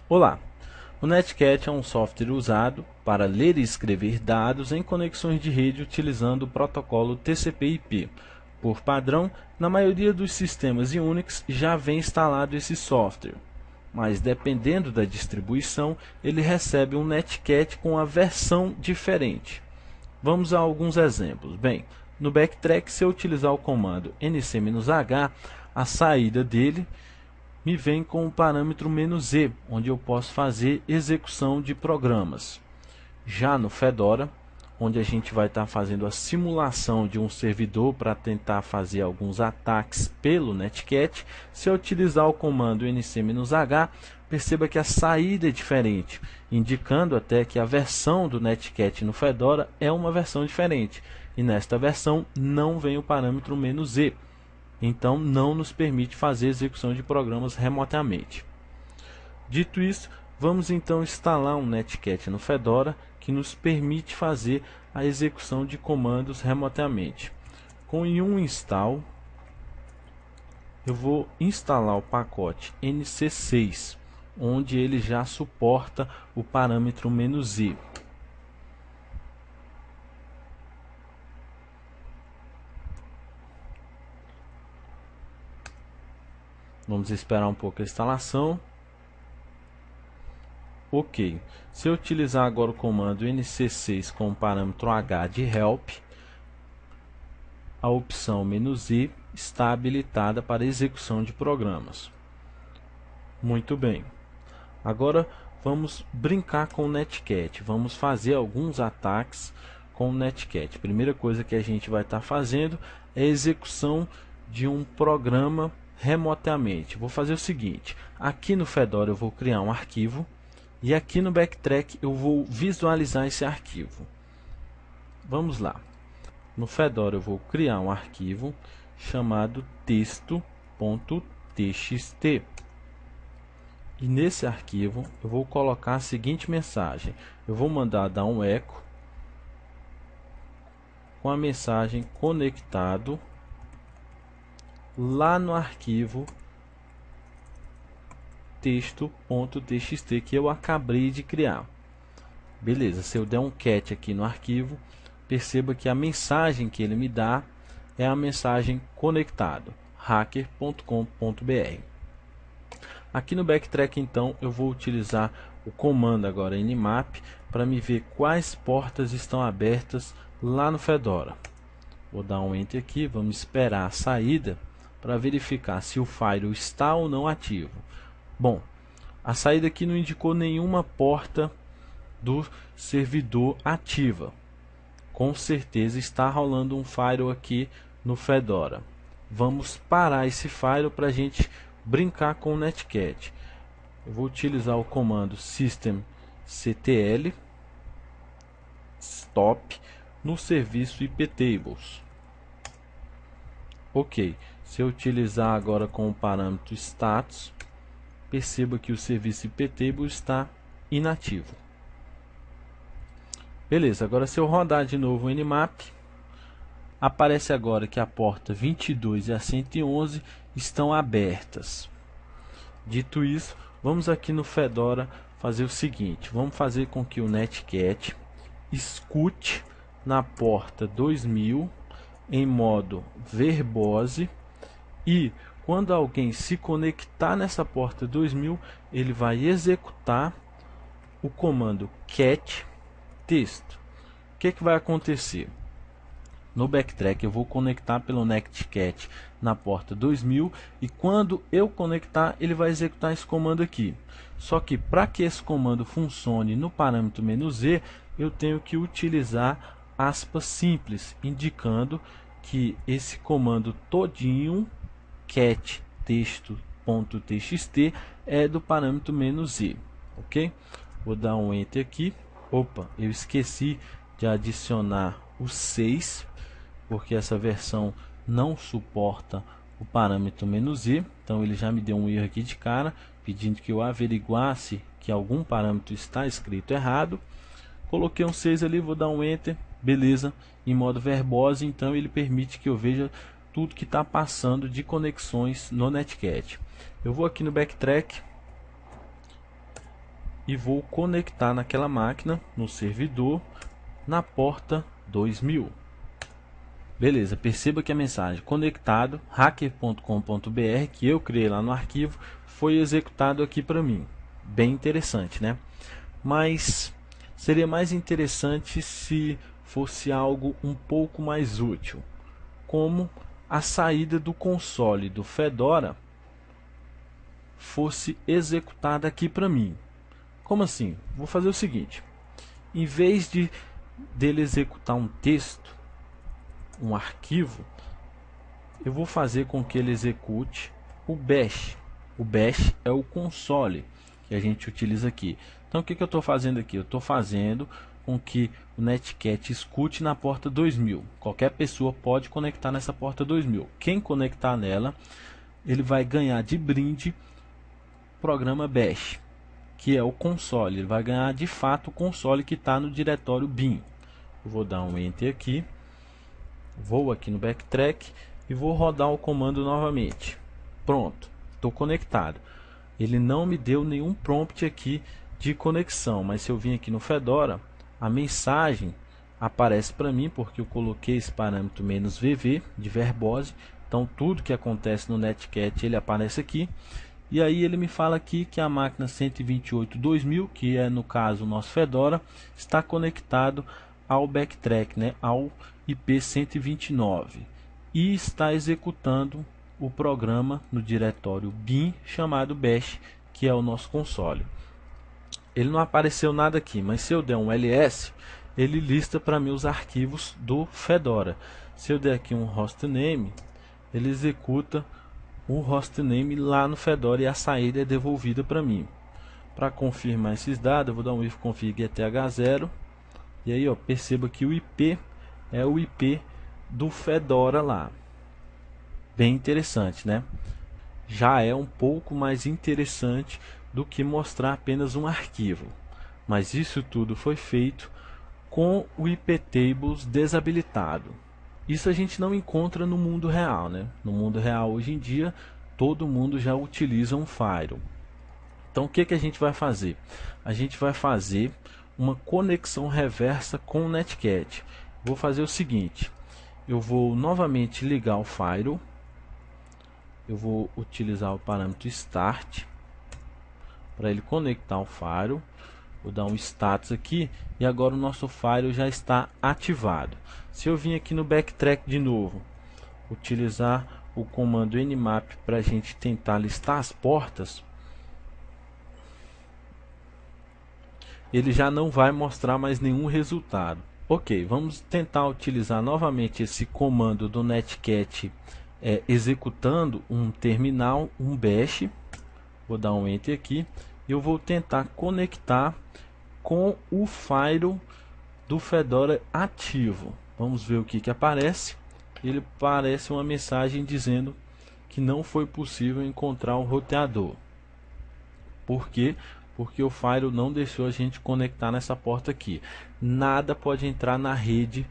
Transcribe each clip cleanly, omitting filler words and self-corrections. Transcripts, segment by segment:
Olá! O Netcat é um software usado para ler e escrever dados em conexões de rede utilizando o protocolo TCP/IP. Por padrão, na maioria dos sistemas Unix já vem instalado esse software, mas dependendo da distribuição, ele recebe um Netcat com a versão diferente. Vamos a alguns exemplos. Bem, no Backtrack, se eu utilizar o comando nc-h, a saída dele me vem com o parâmetro "-e", onde eu posso fazer execução de programas. Já no Fedora, onde a gente vai estar fazendo a simulação de um servidor para tentar fazer alguns ataques pelo Netcat, se eu utilizar o comando nc-h, perceba que a saída é diferente, indicando até que a versão do Netcat no Fedora é uma versão diferente, e nesta versão não vem o parâmetro "-e". Então não nos permite fazer execução de programas remotamente. Dito isso, vamos então instalar um Netcat no Fedora que nos permite fazer a execução de comandos remotamente. Com yum install, eu vou instalar o pacote nc6, onde ele já suporta o parâmetro "-e". Vamos esperar um pouco a instalação. Ok. Se eu utilizar agora o comando nc6 com o parâmetro h de help, a opção "-e" está habilitada para execução de programas. Muito bem. Agora vamos brincar com o Netcat. Vamos fazer alguns ataques com o Netcat. Primeira coisa que a gente vai estar fazendo é a execução de um programa remotamente. Vou fazer o seguinte: aqui no Fedora eu vou criar um arquivo e aqui no Backtrack eu vou visualizar esse arquivo. Vamos lá. No Fedora eu vou criar um arquivo chamado texto.txt. E nesse arquivo eu vou colocar a seguinte mensagem. Eu vou mandar dar um eco com a mensagem conectado lá no arquivo texto.txt que eu acabei de criar. Beleza, se eu der um cat aqui no arquivo, perceba que a mensagem que ele me dá é a mensagem conectado, hacker.com.br. Aqui no Backtrack, então, eu vou utilizar o comando agora nmap para me ver quais portas estão abertas lá no Fedora. Vou dar um Enter aqui, vamos esperar a saída para verificar se o firewall está ou não ativo. Bom, a saída aqui não indicou nenhuma porta do servidor ativa. Com certeza está rolando um firewall aqui no Fedora. Vamos parar esse firewall para a gente brincar com o Netcat. Eu vou utilizar o comando systemctl stop no serviço iptables. Ok, se eu utilizar agora com o parâmetro status, perceba que o serviço iptables está inativo. Beleza, agora se eu rodar de novo o nmap, aparece agora que a porta 22 e a 111 estão abertas. Dito isso, vamos aqui no Fedora fazer o seguinte: vamos fazer com que o Netcat escute na porta 2000 em modo verbose, e quando alguém se conectar nessa porta 2000, ele vai executar o comando cat texto. O que vai acontecer? No Backtrack eu vou conectar pelo Netcat na porta 2000 e quando eu conectar ele vai executar esse comando aqui. Só que para que esse comando funcione no parâmetro "-e", eu tenho que utilizar aspas simples, indicando que esse comando todinho, cat texto.txt, é do parâmetro "-e", ok? Vou dar um Enter aqui. Opa, eu esqueci de adicionar o 6, porque essa versão não suporta o parâmetro "-e", então ele já me deu um erro aqui de cara, pedindo que eu averiguasse que algum parâmetro está escrito errado. Coloquei um 6 ali, vou dar um Enter, beleza, em modo verbose, então ele permite que eu veja tudo que está passando de conexões no Netcat. Eu vou aqui no Backtrack e vou conectar naquela máquina, no servidor, na porta 2000. Beleza, perceba que a mensagem conectado hacker.com.br que eu criei lá no arquivo foi executado aqui para mim. Bem interessante, né? Mas seria mais interessante se fosse algo um pouco mais útil, como a saída do console do Fedora fosse executada aqui para mim. Como assim? Vou fazer o seguinte: em vez de dele executar um texto, um arquivo, eu vou fazer com que ele execute o bash. O bash é o console que a gente utiliza aqui. Então o que eu estou fazendo aqui? Eu estou fazendo com que o Netcat escute na porta 2000. Qualquer pessoa pode conectar nessa porta 2000. Quem conectar nela, ele vai ganhar de brinde o programa bash, que é o console. Ele vai ganhar de fato o console que está no diretório bin. Eu vou dar um enter aqui, vou aqui no backtrack e vou rodar o comando novamente. Pronto, estou conectado. Ele não me deu nenhum prompt aqui de conexão, mas se eu vim aqui no Fedora, a mensagem aparece para mim porque eu coloquei esse parâmetro "-vv" de verbose. Então tudo que acontece no Netcat ele aparece aqui. E aí ele me fala aqui que a máquina 128.2000, que é no caso o nosso Fedora, está conectado ao backtrack, né, ao IP 129, e está executando o programa no diretório bin chamado bash, que é o nosso console. Ele não apareceu nada aqui, mas se eu der um ls, ele lista para mim os arquivos do Fedora. Se eu der aqui um hostname, ele executa o hostname lá no Fedora e a saída é devolvida para mim. Para confirmar esses dados, eu vou dar um ifconfig eth0, e aí ó, perceba que o IP é o IP do Fedora lá. Bem interessante, né? Já é um pouco mais interessante do que mostrar apenas um arquivo. Mas isso tudo foi feito com o iptables desabilitado. Isso a gente não encontra no mundo real, né? No mundo real hoje em dia todo mundo já utiliza um firewall. Então o que a gente vai fazer? A gente vai fazer uma conexão reversa com o Netcat. Vou fazer o seguinte: eu vou novamente ligar o firewall. Eu vou utilizar o parâmetro start para ele conectar o firewall. Vou dar um status aqui e agora o nosso firewall já está ativado. Se eu vim aqui no backtrack de novo, utilizar o comando nmap para a gente tentar listar as portas, ele já não vai mostrar mais nenhum resultado. Ok, vamos tentar utilizar novamente esse comando do Netcat executando um terminal, um bash. Vou dar um enter aqui e eu vou tentar conectar com o firewall do Fedora ativo. Vamos ver o que aparece. Ele aparece uma mensagem dizendo que não foi possível encontrar o roteador. Por quê? Porque o firewall não deixou a gente conectar nessa porta aqui. Nada pode entrar na rede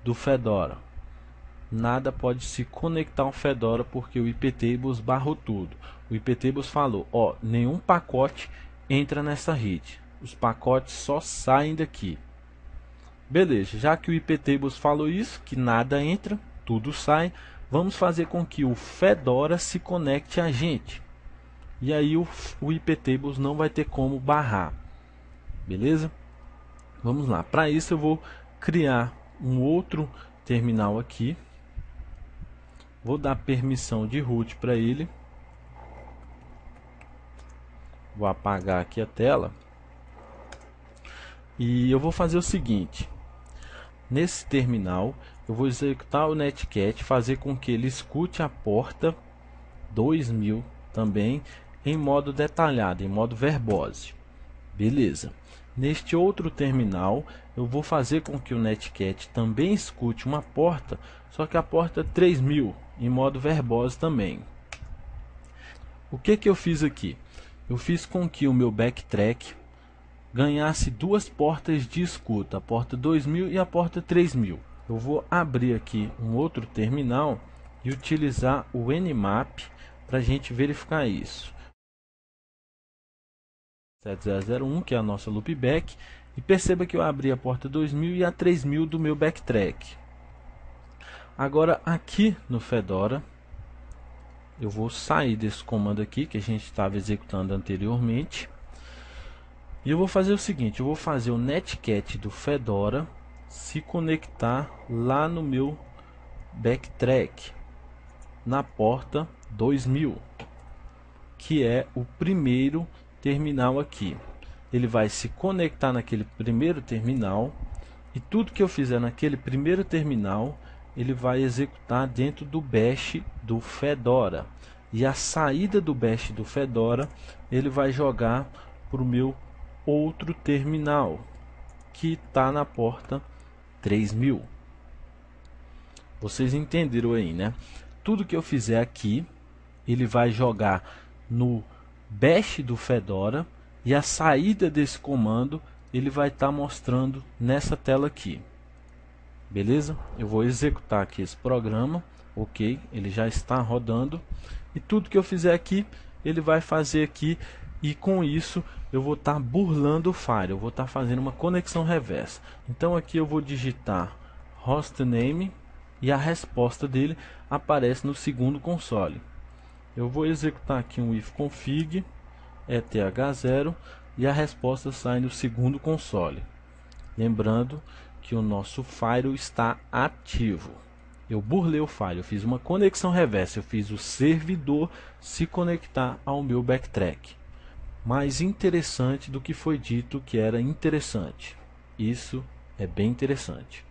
do Fedora. Nada pode se conectar ao Fedora porque o iptables barrou tudo. O iptables falou, ó, nenhum pacote entra nessa rede. Os pacotes só saem daqui. Beleza, já que o iptables falou isso, que nada entra, tudo sai, vamos fazer com que o Fedora se conecte a gente. E aí o iptables não vai ter como barrar. Beleza? Vamos lá. Para isso eu vou criar um outro terminal aqui. Vou dar permissão de root para ele. Vou apagar aqui a tela. E eu vou fazer o seguinte. Nesse terminal, eu vou executar o Netcat, fazer com que ele escute a porta 2000 também em modo detalhado, em modo verbose. Beleza. Neste outro terminal, eu vou fazer com que o Netcat também escute uma porta, só que a porta 3000 em modo verbose também. O que eu fiz aqui? Eu fiz com que o meu backtrack ganhasse duas portas de escuta, a porta 2000 e a porta 3000. Eu vou abrir aqui um outro terminal e utilizar o nmap para a gente verificar isso. 7001, que é a nossa loopback, e perceba que eu abri a porta 2000 e a 3000 do meu backtrack. Agora aqui no Fedora, eu vou sair desse comando aqui que a gente estava executando anteriormente, e eu vou fazer o seguinte: eu vou fazer o netcat do Fedora se conectar lá no meu backtrack, na porta 2000, que é o primeiro terminal aqui. Ele vai se conectar naquele primeiro terminal, e tudo que eu fizer naquele primeiro terminal ele vai executar dentro do bash do Fedora, e a saída do bash do Fedora ele vai jogar para o meu outro terminal que está na porta 3000. Vocês entenderam aí, né? Tudo que eu fizer aqui ele vai jogar no bash do Fedora, e a saída desse comando ele vai estar mostrando nessa tela aqui. Beleza? Eu vou executar aqui esse programa. Ok, ele já está rodando, e tudo que eu fizer aqui ele vai fazer aqui, e com isso eu vou estar burlando o Fire, eu vou estar fazendo uma conexão reversa. Então aqui eu vou digitar hostname e a resposta dele aparece no segundo console. Eu vou executar aqui um ifconfig eth0 e a resposta sai no segundo console. Lembrando que o nosso Firewall está ativo. Eu burlei o Firewall, eu fiz uma conexão reversa, eu fiz o servidor se conectar ao meu backtrack. Mais interessante do que foi dito que era interessante. Isso é bem interessante.